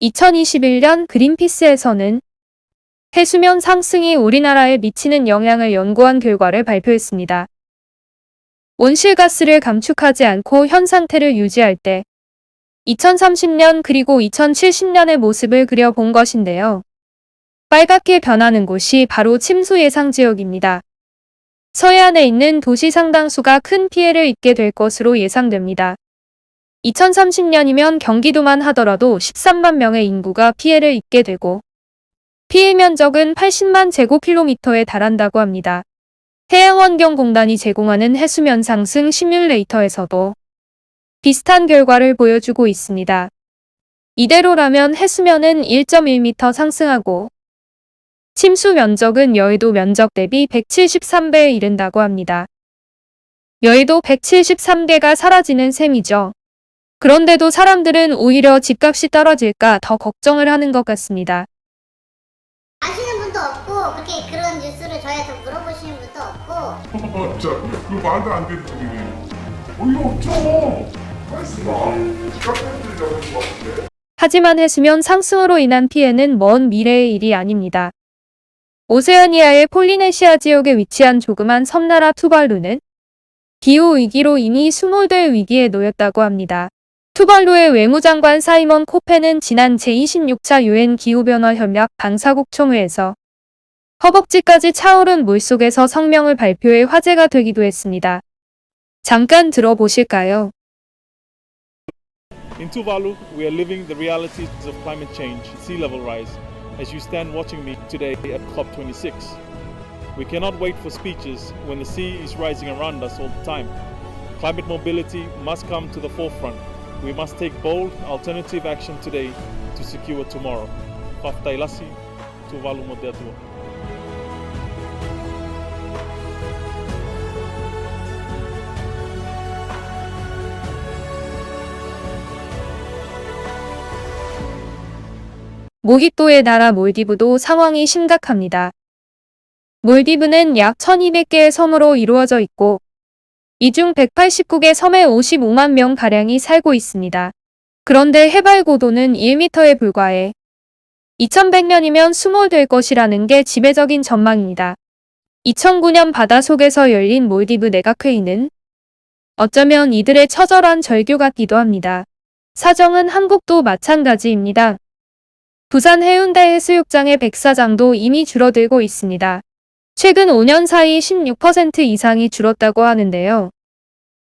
2021년 그린피스에서는 해수면 상승이 우리나라에 미치는 영향을 연구한 결과를 발표했습니다. 온실가스를 감축하지 않고 현 상태를 유지할 때 2030년 그리고 2070년의 모습을 그려본 것인데요. 빨갛게 변하는 곳이 바로 침수 예상 지역입니다. 서해안에 있는 도시 상당수가 큰 피해를 입게 될 것으로 예상됩니다. 2030년이면 경기도만 하더라도 13만 명의 인구가 피해를 입게 되고 피해 면적은 80만 제곱킬로미터에 달한다고 합니다. 해양환경공단이 제공하는 해수면 상승 시뮬레이터에서도 비슷한 결과를 보여주고 있습니다. 이대로라면 해수면은 1.1m 상승하고 침수 면적은 여의도 면적 대비 173배에 이른다고 합니다. 여의도 173개가 사라지는 셈이죠. 그런데도 사람들은 오히려 집값이 떨어질까 더 걱정을 하는 것 같습니다. 아시는 분도 없고 그렇게 그런 뉴스를 저희한테 물어보시는 분도 없고 진짜 그거 말도 안 되는 소리네. 어이가 없죠. 하지만 해수면 상승으로 인한 피해는 먼 미래의 일이 아닙니다. 오세아니아의 폴리네시아 지역에 위치한 조그만 섬나라 투발루는 기후위기로 이미 수몰될 위기에 놓였다고 합니다. 투발루의 외무장관 사이먼 코페는 지난 제26차 유엔 기후변화 협약 방사국 총회에서 허벅지까지 차오른 물속에서 성명을 발표해 화제가 되기도 했습니다. 잠깐 들어보실까요? In Tuvalu, we are living the realities of climate change, sea level rise, as you stand watching me today at COP26. We cannot wait for speeches when the sea is rising around us all the time. Climate mobility must come to the forefront. We must take bold, alternative action today to secure tomorrow. Faftailasi, Tuvalu Modetua. 모히또의 나라 몰디브도 상황이 심각합니다. 몰디브는 약 1200개의 섬으로 이루어져 있고 이 중 189개 섬에 55만 명가량이 살고 있습니다. 그런데 해발 고도는 1m에 불과해 2100년이면 수몰될 것이라는 게 지배적인 전망입니다. 2009년 바다속에서 열린 몰디브 내각회의는 어쩌면 이들의 처절한 절규 같기도 합니다. 사정은 한국도 마찬가지입니다. 부산 해운대 해수욕장의 백사장도 이미 줄어들고 있습니다. 최근 5년 사이 16% 이상이 줄었다고 하는데요.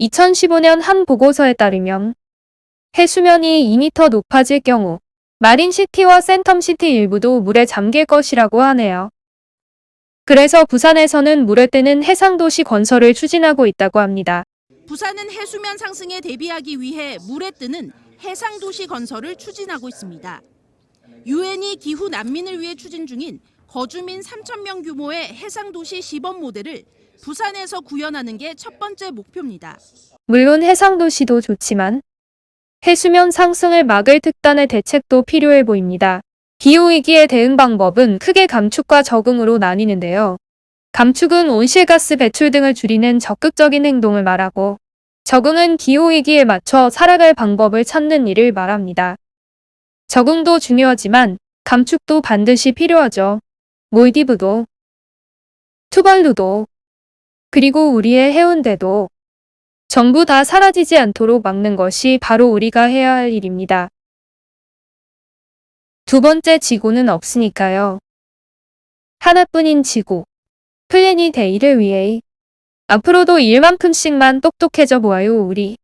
2015년 한 보고서에 따르면 해수면이 2m 높아질 경우 마린시티와 센텀시티 일부도 물에 잠길 것이라고 하네요. 그래서 부산에서는 물에 뜨는 해상도시 건설을 추진하고 있다고 합니다. 부산은 해수면 상승에 대비하기 위해 물에 뜨는 해상도시 건설을 추진하고 있습니다. 유엔이 기후 난민을 위해 추진 중인 거주민 3,000명 규모의 해상도시 시범 모델을 부산에서 구현하는 게 첫 번째 목표입니다. 물론 해상도시도 좋지만 해수면 상승을 막을 특단의 대책도 필요해 보입니다. 기후위기에 대응 방법은 크게 감축과 적응으로 나뉘는데요. 감축은 온실가스 배출 등을 줄이는 적극적인 행동을 말하고 적응은 기후위기에 맞춰 살아갈 방법을 찾는 일을 말합니다. 적응도 중요하지만 감축도 반드시 필요하죠. 몰디브도, 투발루도, 그리고 우리의 해운대도 전부 다 사라지지 않도록 막는 것이 바로 우리가 해야 할 일입니다. 두 번째, 지구는 없으니까요. 하나뿐인 지구, 플래닛 A를 위해 앞으로도 일만큼씩만 똑똑해져 보아요 우리.